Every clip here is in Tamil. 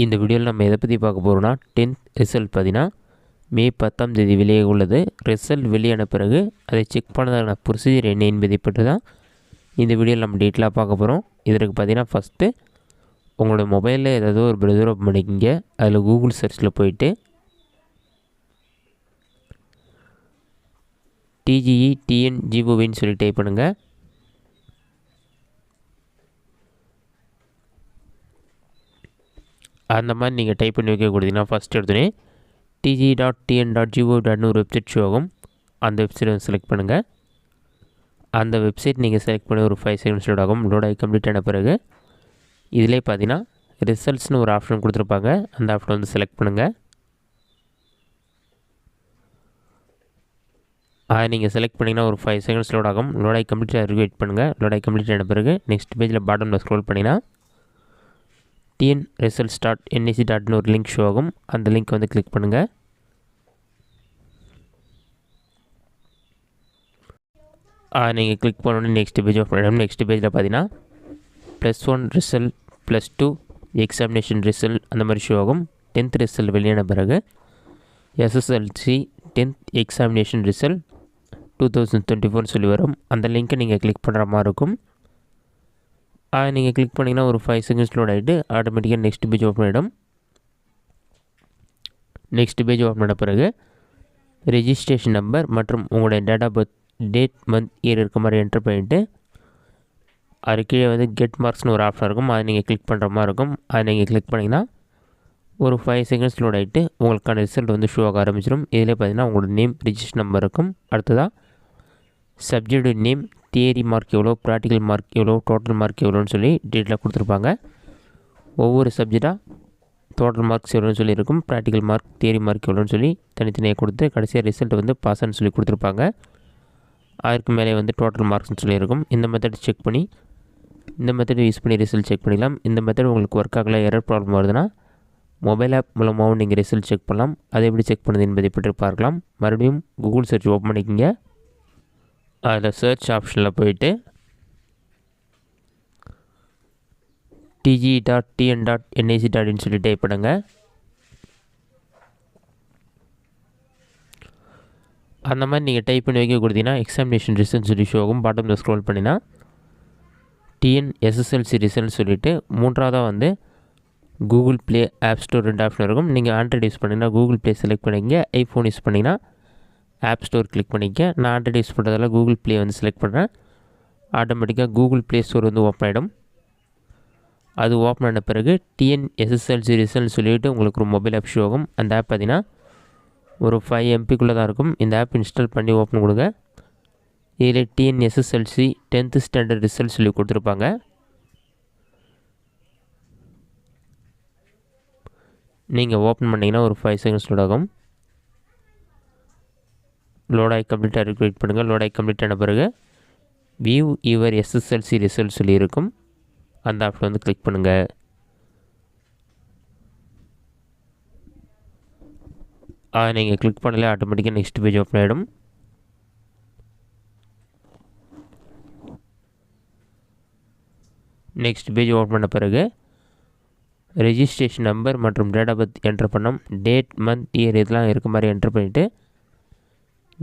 இந்த வீடியோவில் நம்ம எதை பற்றி பார்க்க போகிறோம்னா 10th ரிசல்ட் பார்த்தீங்கன்னா மே 10ஆம் தேதி வெளியே உள்ளது. ரிசல்ட் வெளியான பிறகு அதை செக் பண்ணதான ப்ரொசீஜர் என்ன என்பதை பற்றி தான் இந்த வீடியோவில் நம்ம டீட்டெயிலாக பார்க்க போகிறோம். இதற்கு பார்த்தீங்கன்னா ஃபஸ்ட்டு உங்களோட மொபைலில் ஏதாவது ஒரு ப்ரௌசர் ஓப்பன் பண்ணிக்கிங்க. அதில் கூகுள் சர்ச்சில் போயிட்டு TGETNGOVன்னு சொல்லி டைப் பண்ணுங்கள். அந்த மாதிரி நீங்கள் டைப் பண்ணி வைக்க கொடுத்தீங்கன்னா ஃபஸ்ட் எடுத்தோடனே TGE.TN.GOV.ன்னு ஒரு வெப்சைட் ஷோ ஆகும். அந்த வெப்சைட்டை செலக்ட் பண்ணுங்கள். அந்த வெப்சைட் நீங்கள் செலக்ட் பண்ணி ஒரு 5 செகண்ட்ஸ் லோட் ஆகும். லோட் ஆகி கம்ப்ளீட் ஆன பிறகு இதிலே பார்த்தீங்கன்னா ரிசல்ட்ஸ்னு ஒரு ஆப்ஷன் கொடுத்துருப்பாங்க. அந்த ஆப்ஷன் வந்து செலக்ட் பண்ணுங்கள். அதை நீங்கள் செலக்ட் பண்ணிங்கன்னா ஒரு 5 செகண்ட்ஸ் லோட் ஆகும். லோட் ஆகி கம்ப்ளீட் ஆகி வெயிட் பண்ணுங்கள். லோட் ஆகி கம்ப்ளீட் ஆன பிறகு நெக்ஸ்ட் பேஜில் பாட்டமில் ஸ்க்ரோல் பண்ணிங்கன்னா TNResults.NIC.ன்னு ஒரு லிங்க் ஷோ ஆகும். அந்த லிங்க் வந்து கிளிக் பண்ணுங்கள். நீங்கள் கிளிக் பண்ணோன்னே நெக்ஸ்ட் பேஜ் ஆஃப் பண்ணிடும். நெக்ஸ்ட் பேஜில் பார்த்தீங்கன்னா +1 ரிசல்ட், +2 எக்ஸாமினேஷன் ரிசல்ட் அந்த மாதிரி ஷோ ஆகும். 10th ரிசல்ட் வெளியான பிறகு SSLC 10th எக்ஸாமினேஷன் ரிசல்ட் 2024 சொல்லி வரும். அந்த லிங்க்கை நீங்கள் கிளிக் பண்ணுற மாதிரி இருக்கும். நீங்கள் கிளிக் பண்ணிங்கன்னா ஒரு 5 செகண்ட்ஸ் லோட் ஆகிட்டு ஆட்டோமேட்டிக்காக நெக்ஸ்ட் பேஜ் ஓப்பன் ஆகிடும். நெக்ஸ்ட் பேஜ் ஓப்பன் ஆன பிறகு ரெஜிஸ்ட்ரேஷன் நம்பர் மற்றும் உங்களுடைய date of birth, date, month, year இருக்க மாதிரி என்டர் பண்ணிவிட்டு அது கீழே வந்து கெட் மார்க்ஸ்னு ஒரு ஆப்ஷன் இருக்கும். அதை நீங்கள் கிளிக் பண்ணுற மாதிரி இருக்கும். அதை நீங்கள் கிளிக் பண்ணிங்கன்னா ஒரு 5 செகண்ட்ஸ் லோட் ஆகிட்டு உங்களுக்கான ரிசல்ட் வந்து ஷோ ஆக ஆரம்பிச்சிடும். இதில் பார்த்தீங்கன்னா உங்களோட நேம், ரிஜிஸ்டர் நம்பர் இருக்கும். அடுத்ததாக சப்ஜெக்ட் நேம், தியரி மார்க் எவ்வளோ, ப்ராக்டிக்கல் மார்க் எவ்வளோ, டோட்டல் மார்க் எவ்வளோன்னு சொல்லி டீட்டெயிலாக கொடுத்துருப்பாங்க. ஒவ்வொரு சப்ஜெக்டாக டோட்டல் மார்க்ஸ் எவ்வளோன்னு சொல்லியிருக்கும், ப்ராக்டிக்கல் மார்க், தியரி மார்க் எவ்வளோன்னு சொல்லி தனித்தனியாக கொடுத்து கடைசியாக ரிசல்ட் வந்து பாஸ்ன்னு சொல்லி கொடுத்துருப்பாங்க. அதற்கு மேலே வந்து டோட்டல் மார்க்ஸ்னு சொல்லியிருக்கும். இந்த மெத்தட் செக் பண்ணி இந்த மெத்தட் யூஸ் பண்ணி ரிசல்ட் செக் பண்ணிக்கலாம். இந்த மெத்தட் உங்களுக்கு ஒர்க் ஆகலை, எரர் ப்ராப்ளம் வருதுன்னா மொபைல் ஆப் மூலமாகவும் நீங்கள் ரிசல்ட் செக் பண்ணலாம். அதை எப்படி செக் பண்ணுது என்பதை பற்றி பார்க்கலாம். மறுபடியும் கூகுள் சர்ச் ஓப்பன் பண்ணிக்கிங்க. அதில் சர்ச் ஆப்ஷனில் போயிட்டு TGE.TN.NIC.ன்னு சொல்லி டைப் பண்ணுங்க. அந்த மாதிரி நீங்கள் டைப் பண்ணி வைக்க கொடுத்தீங்கன்னா எக்ஸாமினேஷன் ரிசல்ட் சொல்லி ஷோ ஆகும். பாட்டமில் ஸ்க்ரோல் பண்ணினா TNSSLC ரிசல்ட் சொல்லிவிட்டு மூன்றாவதாக வந்து Google Play, app store 2 option இருக்கும். நீங்கள் ஆண்ட்ராய்டு யூஸ் பண்ணிங்கன்னா கூகுள் ப்ளே செலக்ட் பண்ணிக்கங்க. ஐஃபோன் யூஸ் பண்ணிங்கன்னா ஆப் ஸ்டோர் கிளிக் பண்ணிக்க. நான் ஆண்ட்ராய்டு யூஸ் பண்ணுறதால கூகுள் ப்ளே வந்து செலக்ட் பண்ணுறேன். ஆட்டோமேட்டிக்காக கூகுள் ப்ளே ஸ்டோர் வந்து ஓப்பன் ஆகிடும். அது ஓப்பன் ஆன பிறகு TNSSLC ரிசல்ட் சொல்லிவிட்டு உங்களுக்கு ஒரு மொபைல் ஆப் ஷோ ஆகும். அந்த ஆப் பார்த்தீங்கன்னா ஒரு 5 MBக்குள்ளே தான் இருக்கும். இந்த ஆப் இன்ஸ்டால் பண்ணி ஓப்பன் கொடுங்க. இதில் TNSSLC 10th ஸ்டாண்டர்ட் ரிசல்ட் சொல்லி கொடுத்துருப்பாங்க. நீங்கள் ஓப்பன் பண்ணிங்கன்னா ஒரு 5 செகண்ட்ஸ் லோட் ஆகும். லோட் ஆகி கம்ப்ளீட்டாக வெயிட் பண்ணுங்கள். லோட் ஆகி கம்ப்ளீட் ஆன பிறகு வியூ யுவர் SSLC ரிசல்ட் சொல்லி இருக்கும். அந்த ஆப்ஷன் வந்து கிளிக் பண்ணுங்கள். நீங்கள் கிளிக் பண்ணல ஆட்டோமேட்டிக்காக நெக்ஸ்ட் பேஜ் ஓப்பன் ஆகிடும். நெக்ஸ்ட் பேஜ் ஓப்பன் பண்ண பிறகு ரெஜிஸ்ட்ரேஷன் நம்பர் மற்றும் டேட் ஆஃப் பர்த் என்டர் பண்ணோம். டேட், மந்த், இயர் இதெல்லாம் இருக்க மாதிரி என்டர் பண்ணிவிட்டு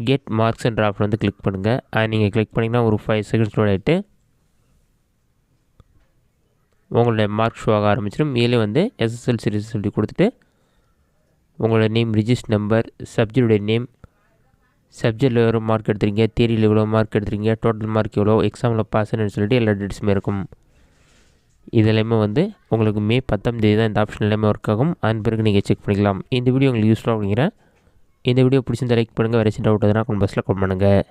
கெட் மார்க்ஸ் என்ற ஆப்ஷன் வந்து கிளிக் பண்ணுங்கள். அதை நீங்கள் கிளிக் பண்ணிங்கன்னா ஒரு 5 செகண்ட்ஸ் லோட் ஆகிட்டு உங்களுடைய மார்க் ஷோ ஆக ஆரம்பிச்சிடும். இதிலே வந்து SSLC ரிசல்ட் கொடுத்துட்டு உங்களோட நேம், ரிஜிஸ்டர் நம்பர், சப்ஜெக்டுடைய நேம், சப்ஜெக்டில் எவ்வளோ மார்க் எடுத்துருக்கீங்க, தியரியில் எவ்வளோ மார்க் எடுத்துருக்கீங்க, டோட்டல் மார்க் எவ்வளோ, எக்ஸாமில் பாஸ்ன்னு சொல்லிட்டு எல்லா டீட்டெயில்ஸுமே இருக்கும். இதெல்லாமே வந்து உங்களுக்கு மே 10ஆம் தேதி தான் இந்த ஆப்ஷன் எல்லாமே ஒர்க் ஆகும். அதன் பிறகு நீங்கள் செக் பண்ணிக்கலாம். இந்த வீடியோ உங்களுக்கு யூஸ்ஃபுல்லாக அப்படிங்கிறேன். இந்த வீடியோ பிடிச்சிருந்தா லைக் பண்ணுங்கள். வேறு சின்ன டவுட் எதுனா கமெண்ட் பாக்ஸில் கமெண்ட் பண்ணுங்கள்.